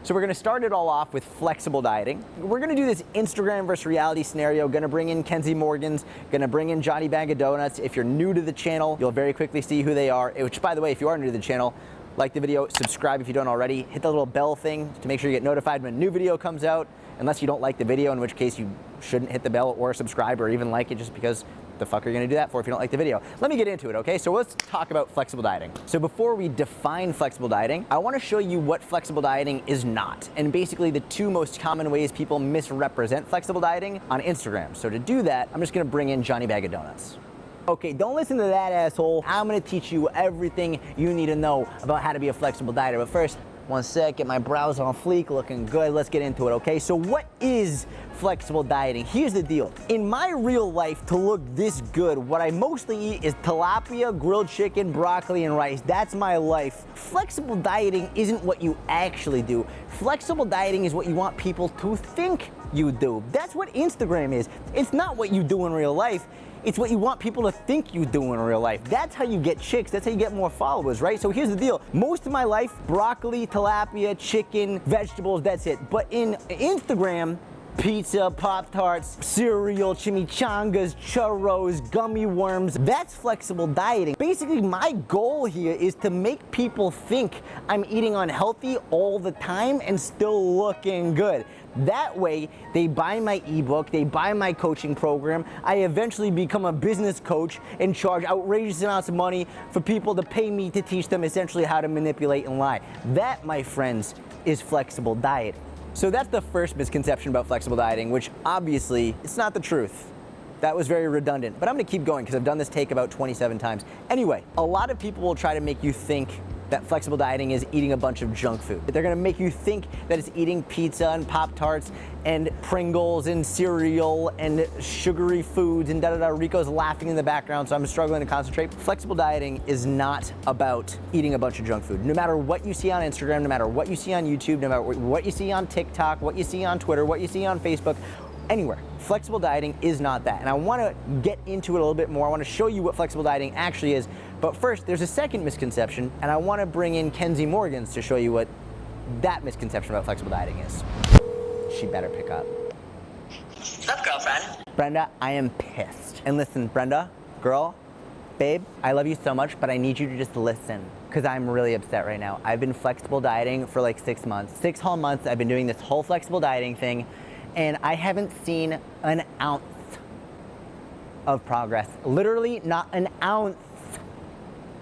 So we're gonna start it all off with flexible dieting. We're gonna do this Instagram versus reality scenario. Gonna bring in Kenzie Morgans, gonna bring in Johnny Bag of Donuts. If you're new to the channel, you'll very quickly see who they are, which by the way, if you are new to the channel, like the video, subscribe if you don't already, hit the little bell thing to make sure you get notified when a new video comes out, unless you don't like the video, in which case you shouldn't hit the bell or subscribe or even like it, just because the fuck are you gonna do that for if you don't like the video? Let me get into it, okay? So let's talk about flexible dieting. So before we define flexible dieting, I wanna show you what flexible dieting is not, and basically the two most common ways people misrepresent flexible dieting on Instagram. So to do that, I'm just gonna bring in Johnny Bag of Donuts. Okay, don't listen to that asshole. I'm gonna teach you everything you need to know about how to be a flexible dieter. But first, one sec, get my brows on fleek, looking good. Let's get into it, okay? So what is flexible dieting? Here's the deal. In my real life, to look this good, what I mostly eat is tilapia, grilled chicken, broccoli, and rice. That's my life. Flexible dieting isn't what you actually do. Flexible dieting is what you want people to think you do. That's what Instagram is. It's not what you do in real life. It's what you want people to think you do in real life. That's how you get chicks. That's how you get more followers, right? So here's the deal. Most of my life, broccoli, tilapia, chicken, vegetables, that's it. But in Instagram, pizza, Pop-Tarts, cereal, chimichangas, churros, gummy worms. That's flexible dieting. Basically, my goal here is to make people think I'm eating unhealthy all the time and still looking good. That way, they buy my ebook, they buy my coaching program. I eventually become a business coach and charge outrageous amounts of money for people to pay me to teach them essentially how to manipulate and lie. That, my friends, is flexible dieting. So that's the first misconception about flexible dieting, which obviously it's not the truth. That was very redundant, but I'm gonna keep going because I've done this take about 27 times. Anyway, a lot of people will try to make you think that flexible dieting is eating a bunch of junk food. They're gonna make you think that it's eating pizza and Pop-Tarts and Pringles and cereal and sugary foods and da-da-da. Rico's laughing in the background, so I'm struggling to concentrate. Flexible dieting is not about eating a bunch of junk food. No matter what you see on Instagram, no matter what you see on YouTube, no matter what you see on TikTok, what you see on Twitter, what you see on Facebook, anywhere. Flexible dieting is not that. And I wanna get into it a little bit more. I wanna show you what flexible dieting actually is. But first, there's a second misconception, and I wanna bring in Kenzie Morgans to show you what that misconception about flexible dieting is. She better pick up. What's up, girlfriend? Brenda, I am pissed. And listen, Brenda, girl, babe, I love you so much, but I need you to just listen, because I'm really upset right now. I've been flexible dieting for like 6 months. 6 whole months, I've been doing this whole flexible dieting thing, and I haven't seen an ounce of progress. Literally not an ounce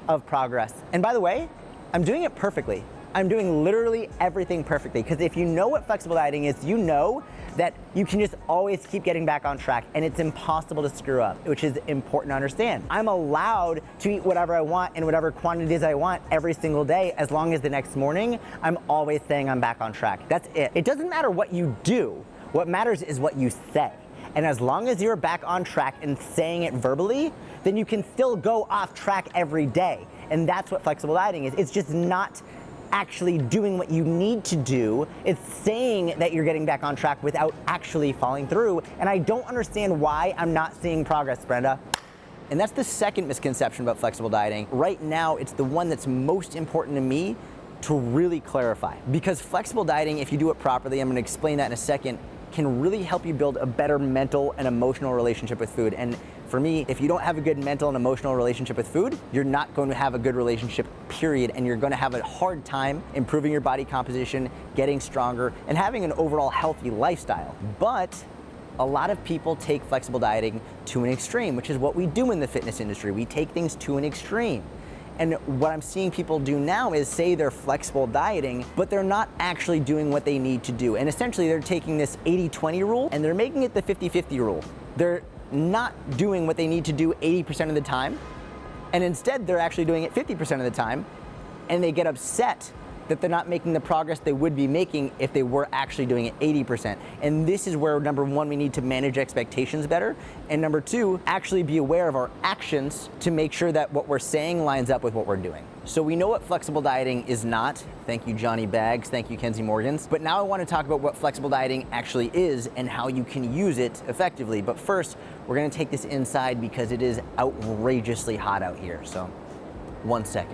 of progress. And by the way, I'm doing it perfectly. I'm doing literally everything perfectly, because if you know what flexible dieting is, you know that you can just always keep getting back on track, and it's impossible to screw up, which is important to understand. I'm allowed to eat whatever I want in whatever quantities I want every single day, as long as the next morning I'm always saying I'm back on track. That's it. It doesn't matter what you do. What matters is what you say. And as long as you're back on track and saying it verbally, then you can still go off track every day. And that's what flexible dieting is. It's just not actually doing what you need to do. It's saying that you're getting back on track without actually following through. And I don't understand why I'm not seeing progress, Brenda. And that's the second misconception about flexible dieting. Right now, it's the one that's most important to me to really clarify. Because flexible dieting, if you do it properly, I'm gonna explain that in a second, can really help you build a better mental and emotional relationship with food. And for me, if you don't have a good mental and emotional relationship with food, you're not going to have a good relationship, period. And you're gonna have a hard time improving your body composition, getting stronger, and having an overall healthy lifestyle. But a lot of people take flexible dieting to an extreme, which is what we do in the fitness industry. We take things to an extreme. And what I'm seeing people do now is say they're flexible dieting, but they're not actually doing what they need to do. And essentially they're taking this 80-20 rule and they're making it the 50-50 rule. They're not doing what they need to do 80% of the time. And instead they're actually doing it 50% of the time. And they get upset that they're not making the progress they would be making if they were actually doing it 80%. And this is where, number one, we need to manage expectations better. And number two, actually be aware of our actions to make sure that what we're saying lines up with what we're doing. So we know what flexible dieting is not. Thank you, Johnny Bags. Thank you, Kenzie Morgans. But now I want to talk about what flexible dieting actually is and how you can use it effectively. But first, we're going to take this inside because it is outrageously hot out here. So 1 second.